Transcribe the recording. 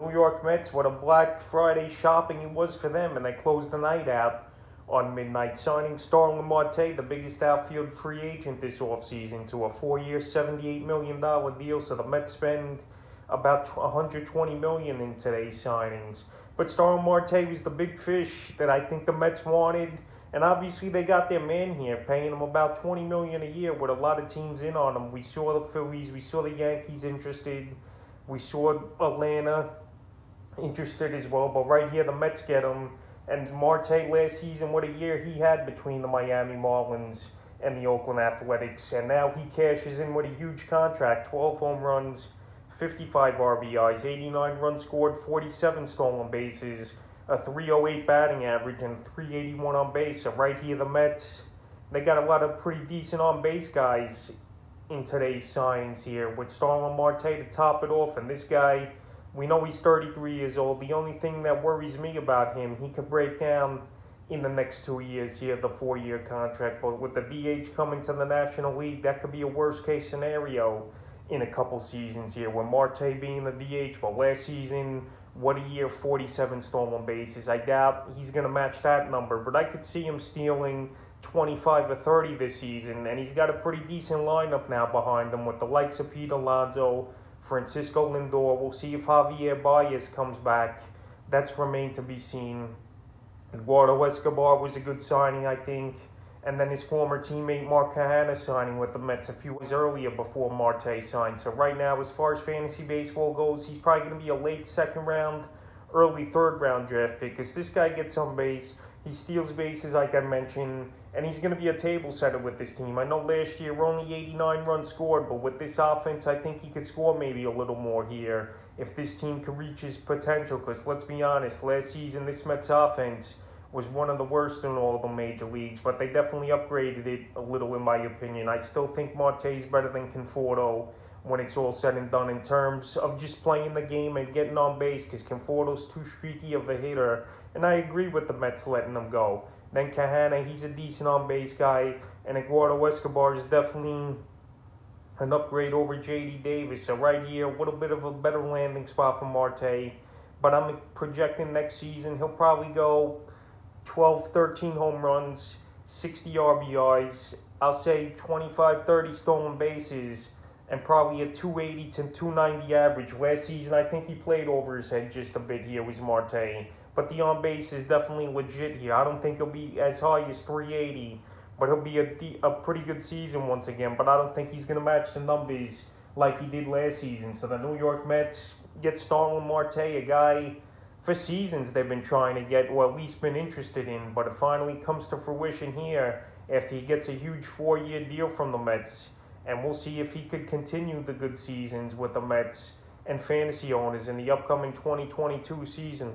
New York Mets, what a Black Friday shopping it was for them, and they closed the night out on midnight, signing Starling Marte, the biggest outfield free agent this offseason, to a 4-year, $78 million deal. So the Mets spend about $120 million in today's signings. But Starling Marte was the big fish that I think the Mets wanted, and obviously they got their man here, paying him about $20 million a year, with a lot of teams in on him. We saw the Phillies, we saw the Yankees interested, we saw Atlanta interested as well, but right here the Mets get him. And Marte last season, what a year he had between the Miami Marlins and the Oakland Athletics, and now he cashes in with a huge contract: 12 home runs, 55 RBIs, 89 runs scored, 47 stolen bases, a 308 batting average, and 381 on base. So right here the Mets, they got a lot of pretty decent on base guys in today's signings here, with Starling Marte to top it off. And this guy, we know he's 33 years old. The only thing that worries me about him, he could break down in the next 2 years here, the 4-year contract. But with the DH coming to the National League, that could be a worst-case scenario in a couple seasons here, with Marte being the DH. But last season, what a year, 47 stolen bases. I doubt he's going to match that number, but I could see him stealing 25 or 30 this season. And he's got a pretty decent lineup now behind him, with the likes of Pete Alonso, Francisco Lindor. We'll see if Javier Baez comes back. That's remained to be seen. Eduardo Escobar was a good signing, I think. And then his former teammate Mark Kahana signing with the Mets a few years earlier before Marte signed. So right now, as far as fantasy baseball goes, he's probably going to be a late second round, early third round draft pick, because this guy gets on base. He steals bases, like I mentioned, and he's going to be a table setter with this team. I know last year only 89 runs scored, but with this offense, I think he could score maybe a little more here if this team can reach his potential. Because let's be honest, last season this Mets offense was one of the worst in all the major leagues, but they definitely upgraded it a little, in my opinion. I still think Marte is better than Conforto when it's all said and done, in terms of just playing the game and getting on base, because Conforto's too streaky of a hitter, and I agree with the Mets letting him go. Then Kahana, he's a decent on-base guy, and Eduardo Escobar is definitely an upgrade over J.D. Davis. So right here, a little bit of a better landing spot for Marte, but I'm projecting next season he'll probably go 12, 13 home runs, 60 RBIs, I'll say 25, 30 stolen bases, and probably a 280 to 290 average. Last season, I think he played over his head just a bit here, was Marte. But the on-base is definitely legit here. I don't think he'll be as high as 380, but he'll be a pretty good season once again. But I don't think he's going to match the numbers like he did last season. So the New York Mets get Starling Marte, a guy for seasons they've been trying to get, or at least been interested in. But it finally comes to fruition here after he gets a huge 4-year deal from the Mets. And we'll see if he could continue the good seasons with the Mets and fantasy owners in the upcoming 2022 season.